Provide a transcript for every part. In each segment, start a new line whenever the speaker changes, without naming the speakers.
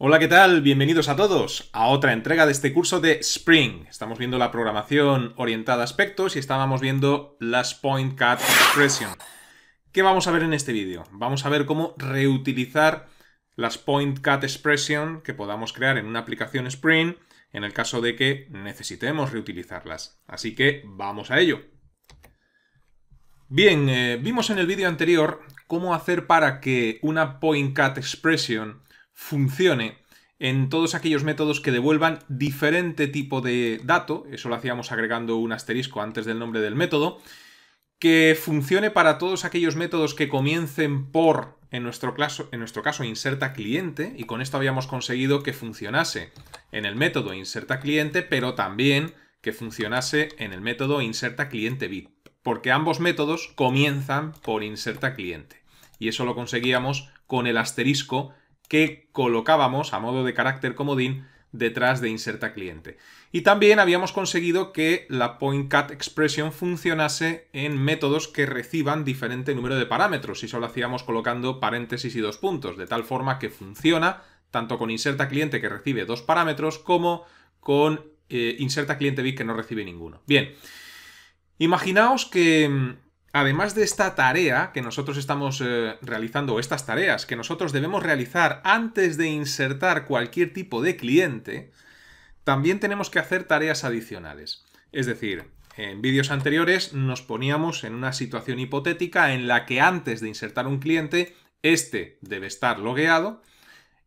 Hola, ¿qué tal? Bienvenidos a todos a otra entrega de este curso de Spring. Estamos viendo la programación orientada a aspectos y estábamos viendo las Point Cat Expression. ¿Qué vamos a ver en este vídeo? Vamos a ver cómo reutilizar las Point Cat Expression que podamos crear en una aplicación Spring en el caso de que necesitemos reutilizarlas. Así que vamos a ello. Bien, vimos en el vídeo anterior cómo hacer para que una Point Cat Expression funcione en todos aquellos métodos que devuelvan diferente tipo de dato. Eso lo hacíamos agregando un asterisco antes del nombre del método. Que funcione para todos aquellos métodos que comiencen por, en nuestro caso, inserta cliente, y con esto habíamos conseguido que funcionase en el método inserta cliente, pero también que funcionase en el método inserta cliente bit, porque ambos métodos comienzan por inserta cliente. Y eso lo conseguíamos con el asterisco que colocábamos a modo de carácter comodín detrás de inserta cliente. Y también habíamos conseguido que la Point Cat Expression funcionase en métodos que reciban diferente número de parámetros, y solo hacíamos colocando paréntesis y dos puntos, de tal forma que funciona tanto con inserta cliente que recibe dos parámetros como con inserta cliente bit que no recibe ninguno. Bien, imaginaos que además de esta tarea que nosotros estamos realizando, o estas tareas que nosotros debemos realizar antes de insertar cualquier tipo de cliente, también tenemos que hacer tareas adicionales. Es decir, en vídeos anteriores nos poníamos en una situación hipotética en la que antes de insertar un cliente, este debe estar logueado,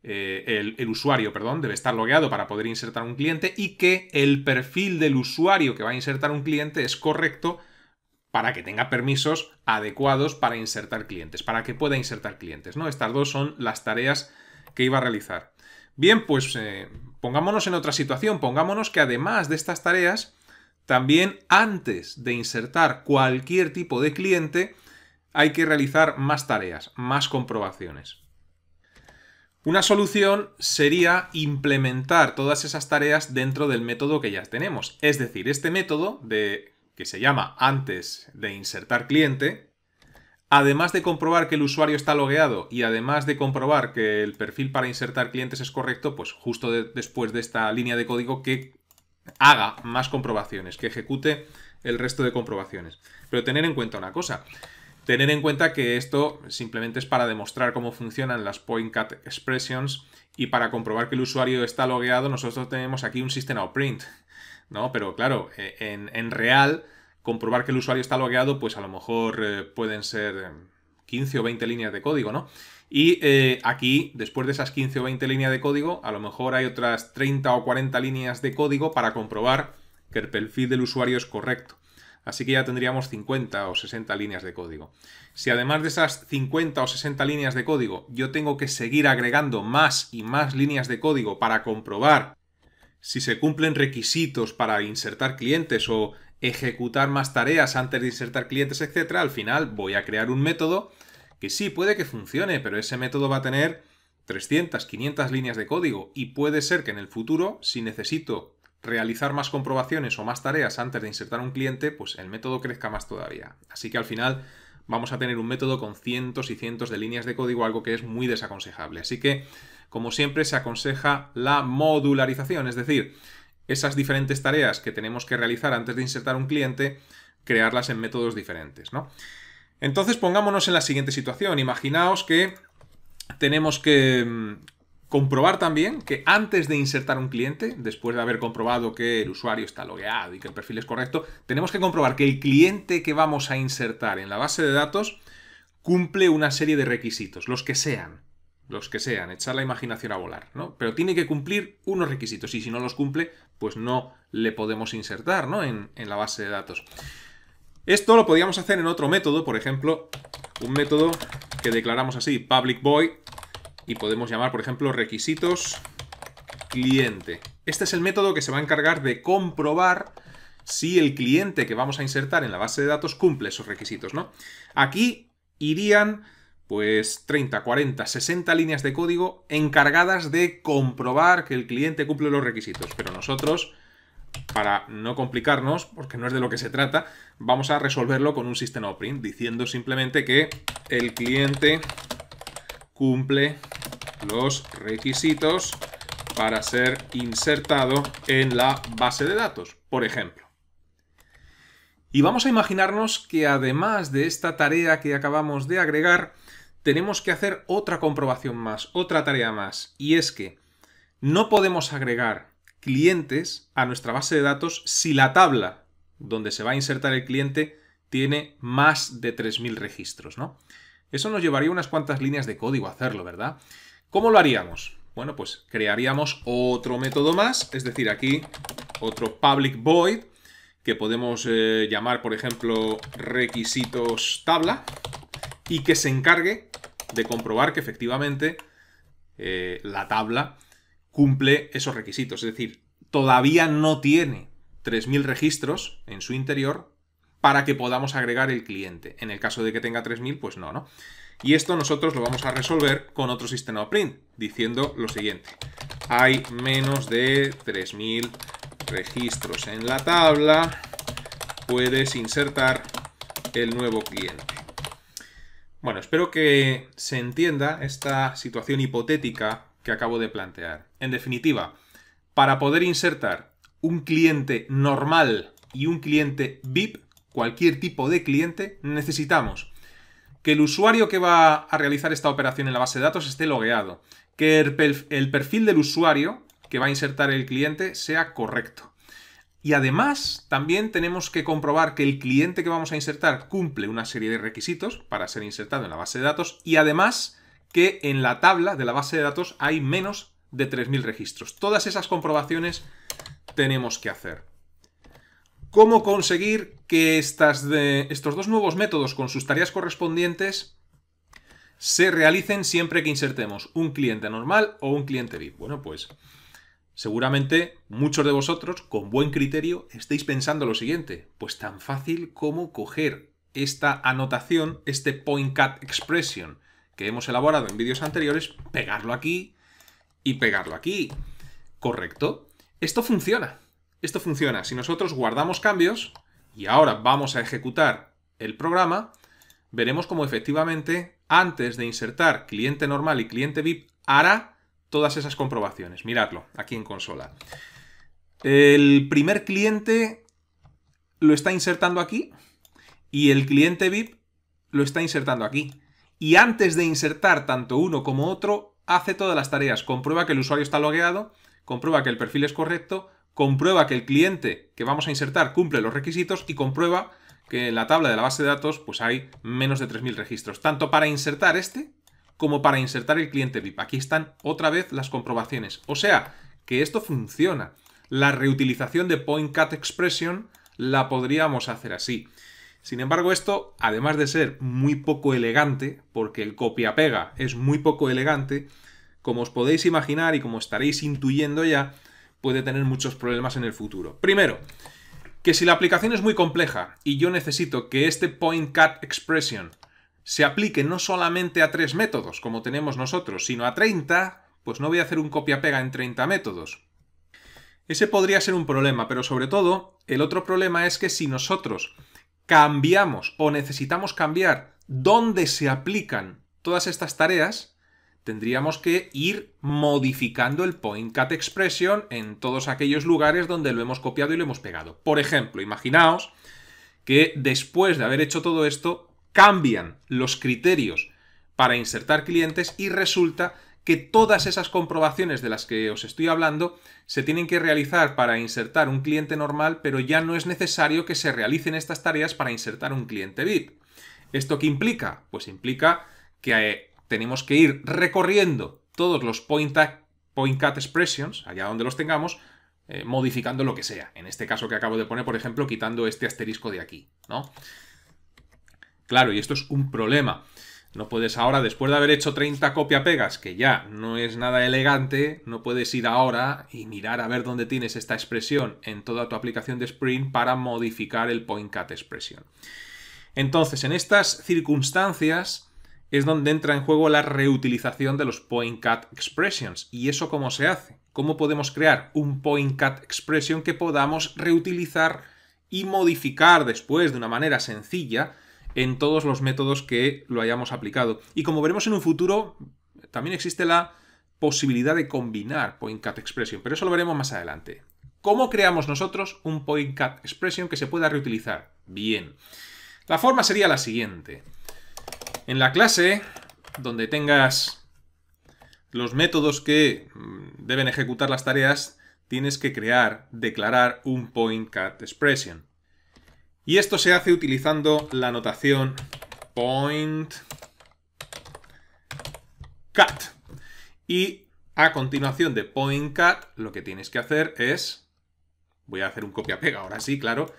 el usuario, perdón, debe estar logueado para poder insertar un cliente, y que el perfil del usuario que va a insertar un cliente es correcto para que tenga permisos adecuados para insertar clientes, para que pueda insertar clientes, ¿no? Estas dos son las tareas que iba a realizar. Bien, pues pongámonos en otra situación. Pongámonos que además de estas tareas, también antes de insertar cualquier tipo de cliente, hay que realizar más tareas, más comprobaciones. Una solución sería implementar todas esas tareas dentro del método que ya tenemos. Es decir, este método que se llama antes de insertar cliente, además de comprobar que el usuario está logueado y además de comprobar que el perfil para insertar clientes es correcto, pues justo después de esta línea de código que haga más comprobaciones, que ejecute el resto de comprobaciones. Pero tener en cuenta una cosa. Tener en cuenta que esto simplemente es para demostrar cómo funcionan las Point Cat Expressions, y para comprobar que el usuario está logueado nosotros tenemos aquí un system.out.print, ¿no? Pero claro, en real, comprobar que el usuario está logueado, pues a lo mejor pueden ser 15 o 20 líneas de código, ¿no? Y aquí, después de esas 15 o 20 líneas de código, a lo mejor hay otras 30 o 40 líneas de código para comprobar que el perfil del usuario es correcto. Así que ya tendríamos 50 o 60 líneas de código. Si además de esas 50 o 60 líneas de código yo tengo que seguir agregando más y más líneas de código para comprobar si se cumplen requisitos para insertar clientes o ejecutar más tareas antes de insertar clientes, etc., al final voy a crear un método que sí, puede que funcione, pero ese método va a tener 300, 500 líneas de código, y puede ser que en el futuro, si necesito realizar más comprobaciones o más tareas antes de insertar un cliente, pues el método crezca más todavía. Así que al final vamos a tener un método con cientos y cientos de líneas de código, algo que es muy desaconsejable. Así que, como siempre, se aconseja la modularización, es decir, esas diferentes tareas que tenemos que realizar antes de insertar un cliente, crearlas en métodos diferentes, ¿no? Entonces pongámonos en la siguiente situación. Imaginaos que tenemos que comprobar también que antes de insertar un cliente, después de haber comprobado que el usuario está logueado y que el perfil es correcto, tenemos que comprobar que el cliente que vamos a insertar en la base de datos cumple una serie de requisitos, los que sean, echar la imaginación a volar, ¿no? Pero tiene que cumplir unos requisitos, y si no los cumple, pues no le podemos insertar, ¿no? en la base de datos. Esto lo podríamos hacer en otro método, por ejemplo, un método que declaramos así, public void, y podemos llamar, por ejemplo, requisitos cliente. Este es el método que se va a encargar de comprobar si el cliente que vamos a insertar en la base de datos cumple esos requisitos, ¿no? Aquí irían pues 30, 40, 60 líneas de código encargadas de comprobar que el cliente cumple los requisitos. Pero nosotros, para no complicarnos, porque no es de lo que se trata, vamos a resolverlo con un system.out.print, diciendo simplemente que el cliente cumple los requisitos para ser insertado en la base de datos, por ejemplo. Y vamos a imaginarnos que además de esta tarea que acabamos de agregar, tenemos que hacer otra comprobación más, otra tarea más, y es que no podemos agregar clientes a nuestra base de datos si la tabla donde se va a insertar el cliente tiene más de 3000 registros, ¿no? Eso nos llevaría unas cuantas líneas de código a hacerlo, ¿verdad? ¿Cómo lo haríamos? Bueno, pues crearíamos otro método más, es decir, aquí otro public void, que podemos llamar, por ejemplo, requisitos tabla, y que se encargue de comprobar que efectivamente la tabla cumple esos requisitos. Es decir, todavía no tiene 3000 registros en su interior para que podamos agregar el cliente. En el caso de que tenga 3000, pues no, ¿no? Y esto nosotros lo vamos a resolver con otro sistema print, diciendo lo siguiente. Hay menos de 3000 registros en la tabla, puedes insertar el nuevo cliente. Bueno, espero que se entienda esta situación hipotética que acabo de plantear. En definitiva, para poder insertar un cliente normal y un cliente VIP, cualquier tipo de cliente, necesitamos que el usuario que va a realizar esta operación en la base de datos esté logueado, que el perfil del usuario que va a insertar el cliente sea correcto. Y además, también tenemos que comprobar que el cliente que vamos a insertar cumple una serie de requisitos para ser insertado en la base de datos y además que en la tabla de la base de datos hay menos de 3000 registros. Todas esas comprobaciones tenemos que hacer. ¿Cómo conseguir que estos dos nuevos métodos con sus tareas correspondientes se realicen siempre que insertemos un cliente normal o un cliente VIP? Bueno, pues seguramente muchos de vosotros, con buen criterio, estéis pensando lo siguiente. Pues tan fácil como coger esta anotación, este point cat expression que hemos elaborado en vídeos anteriores, pegarlo aquí y pegarlo aquí. ¿Correcto? Esto funciona. Esto funciona. Si nosotros guardamos cambios y ahora vamos a ejecutar el programa, veremos cómo efectivamente, antes de insertar cliente normal y cliente VIP, hará todas esas comprobaciones. Miradlo aquí en consola. El primer cliente lo está insertando aquí y el cliente VIP lo está insertando aquí. Y antes de insertar tanto uno como otro, hace todas las tareas. Comprueba que el usuario está logueado, comprueba que el perfil es correcto, comprueba que el cliente que vamos a insertar cumple los requisitos y comprueba que en la tabla de la base de datos pues hay menos de 3000 registros. Tanto para insertar este como para insertar el cliente VIP. Aquí están otra vez las comprobaciones. O sea, que esto funciona. La reutilización de point cat expression la podríamos hacer así. Sin embargo, esto, además de ser muy poco elegante, porque el copia-pega es muy poco elegante, como os podéis imaginar y como estaréis intuyendo ya, puede tener muchos problemas en el futuro. Primero, que si la aplicación es muy compleja y yo necesito que este point cat expression se aplique no solamente a 3 métodos, como tenemos nosotros, sino a 30, pues no voy a hacer un copia-pega en 30 métodos. Ese podría ser un problema, pero sobre todo, el otro problema es que si nosotros cambiamos o necesitamos cambiar dónde se aplican todas estas tareas, tendríamos que ir modificando el point cat expression en todos aquellos lugares donde lo hemos copiado y lo hemos pegado. Por ejemplo, imaginaos que después de haber hecho todo esto, cambian los criterios para insertar clientes y resulta que todas esas comprobaciones de las que os estoy hablando se tienen que realizar para insertar un cliente normal, pero ya no es necesario que se realicen estas tareas para insertar un cliente VIP. ¿Esto qué implica? Pues implica que tenemos que ir recorriendo todos los point cat expressions, allá donde los tengamos, modificando lo que sea. En este caso que acabo de poner, por ejemplo, quitando este asterisco de aquí, ¿no? Claro, y esto es un problema. No puedes ahora, después de haber hecho 30 copia-pegas, que ya no es nada elegante, no puedes ir ahora y mirar a ver dónde tienes esta expresión en toda tu aplicación de Spring para modificar el point cat expression. Entonces, en estas circunstancias es donde entra en juego la reutilización de los point cat expressions. ¿Y eso cómo se hace? ¿Cómo podemos crear un point cat expression que podamos reutilizar y modificar después de una manera sencilla en todos los métodos que lo hayamos aplicado? Y como veremos en un futuro, también existe la posibilidad de combinar PointCat-Expression, pero eso lo veremos más adelante. ¿Cómo creamos nosotros un PointCat-Expression que se pueda reutilizar? Bien, la forma sería la siguiente. En la clase donde tengas los métodos que deben ejecutar las tareas, tienes que declarar un PointCat-Expression. Y esto se hace utilizando la notación PointCat. Y a continuación de PointCat, lo que tienes que hacer es, voy a hacer un copia-pega, ahora sí, claro,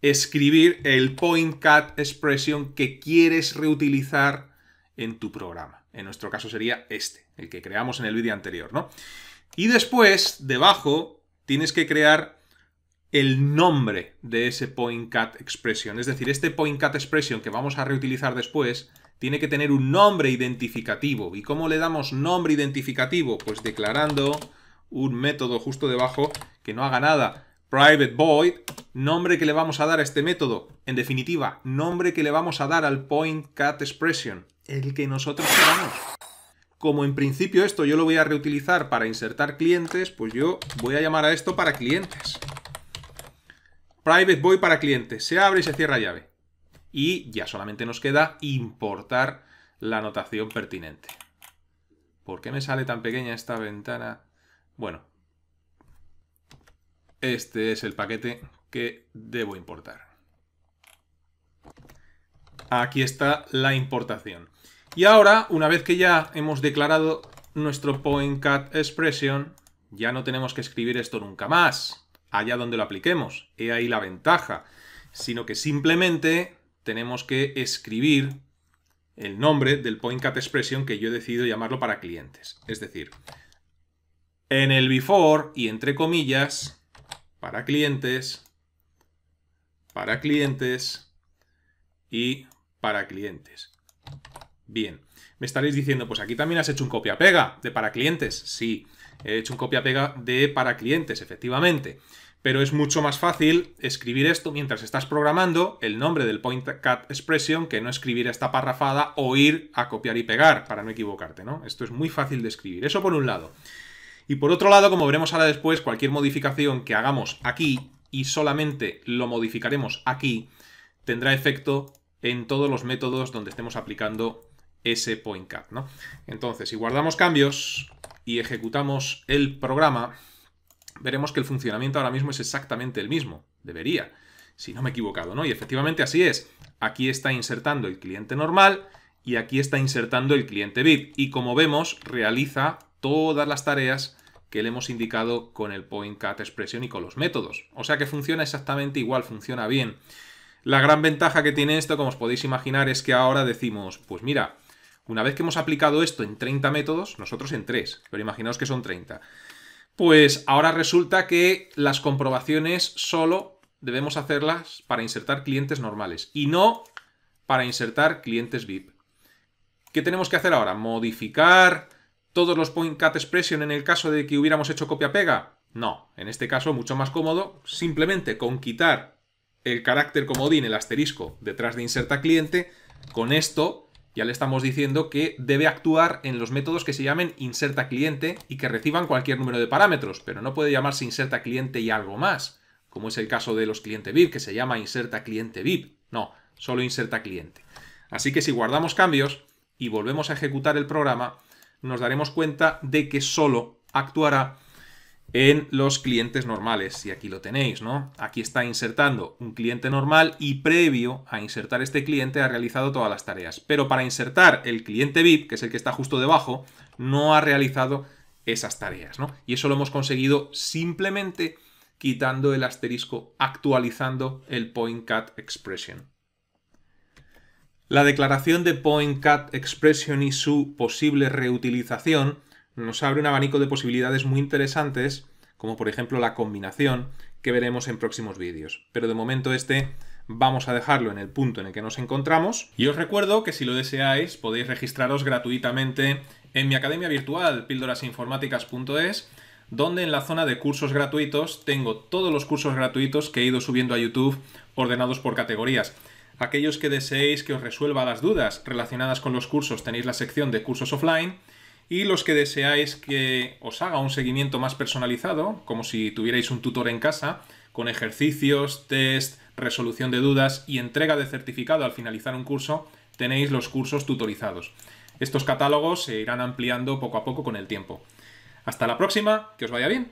escribir el PointCat-Expression que quieres reutilizar en tu programa. En nuestro caso sería este, el que creamos en el vídeo anterior, ¿no? Y después, debajo, tienes que crear el nombre de ese PointCat-Expression. Es decir, este PointCat-Expression que vamos a reutilizar después tiene que tener un nombre identificativo. ¿Y cómo le damos nombre identificativo? Pues declarando un método justo debajo que no haga nada. Private void, nombre que le vamos a dar a este método. En definitiva, nombre que le vamos a dar al PointCat-Expression, el que nosotros queramos. Como en principio esto yo lo voy a reutilizar para insertar clientes, pues yo voy a llamar a esto para clientes. Private void para clientes. Se abre y se cierra llave. Y ya solamente nos queda importar la notación pertinente. ¿Por qué me sale tan pequeña esta ventana? Bueno, este es el paquete que debo importar. Aquí está la importación. Y ahora, una vez que ya hemos declarado nuestro PointCat-Expression, ya no tenemos que escribir esto nunca más, allá donde lo apliquemos. He ahí la ventaja. Sino que simplemente tenemos que escribir el nombre del PointCat-Expression que yo he decidido llamarlo para clientes. Es decir, en el before y entre comillas, para clientes y para clientes. Bien, me estaréis diciendo, pues aquí también has hecho un copia-pega de para clientes. Sí, he hecho un copia-pega de para clientes, efectivamente. Pero es mucho más fácil escribir esto mientras estás programando el nombre del PointCat-Expression que no escribir esta parrafada o ir a copiar y pegar para no equivocarte, ¿no? Esto es muy fácil de escribir. Eso por un lado. Y por otro lado, como veremos ahora después, cualquier modificación que hagamos aquí y solamente lo modificaremos aquí, tendrá efecto en todos los métodos donde estemos aplicando ese PointCat, ¿no? Entonces, si guardamos cambios y ejecutamos el programa, veremos que el funcionamiento ahora mismo es exactamente el mismo. Debería, si no me he equivocado, ¿no? Y efectivamente así es. Aquí está insertando el cliente normal y aquí está insertando el cliente VIP. Y como vemos, realiza todas las tareas que le hemos indicado con el PointCat-Expression y con los métodos. O sea que funciona exactamente igual, funciona bien. La gran ventaja que tiene esto, como os podéis imaginar, es que ahora decimos, pues mira, una vez que hemos aplicado esto en 30 métodos, nosotros en 3, pero imaginaos que son 30. Pues ahora resulta que las comprobaciones solo debemos hacerlas para insertar clientes normales y no para insertar clientes VIP. ¿Qué tenemos que hacer ahora? ¿Modificar todos los PointCat-Expression en el caso de que hubiéramos hecho copia-pega? No, en este caso mucho más cómodo, simplemente con quitar el carácter comodín, el asterisco, detrás de inserta cliente, con esto ya le estamos diciendo que debe actuar en los métodos que se llamen inserta cliente y que reciban cualquier número de parámetros, pero no puede llamarse inserta cliente y algo más, como es el caso de los clientes VIP, que se llama inserta cliente VIP. No, solo inserta cliente. Así que si guardamos cambios y volvemos a ejecutar el programa, nos daremos cuenta de que solo actuará en los clientes normales. Y aquí lo tenéis, ¿no? Aquí está insertando un cliente normal y previo a insertar este cliente ha realizado todas las tareas. Pero para insertar el cliente VIP, que es el que está justo debajo, no ha realizado esas tareas, ¿no? Y eso lo hemos conseguido simplemente quitando el asterisco, actualizando el PointCat-Expression. La declaración de PointCat-Expression y su posible reutilización nos abre un abanico de posibilidades muy interesantes, como por ejemplo la combinación que veremos en próximos vídeos. Pero de momento vamos a dejarlo en el punto en el que nos encontramos. Y os recuerdo que si lo deseáis podéis registraros gratuitamente en mi academia virtual, píldorasinformáticas.es, donde en la zona de cursos gratuitos tengo todos los cursos gratuitos que he ido subiendo a YouTube ordenados por categorías. Aquellos que deseéis que os resuelva las dudas relacionadas con los cursos tenéis la sección de cursos offline Y los que deseáis que os haga un seguimiento más personalizado, como si tuvierais un tutor en casa, con ejercicios, test, resolución de dudas y entrega de certificado al finalizar un curso, tenéis los cursos tutorizados. Estos catálogos se irán ampliando poco a poco con el tiempo. Hasta la próxima, que os vaya bien.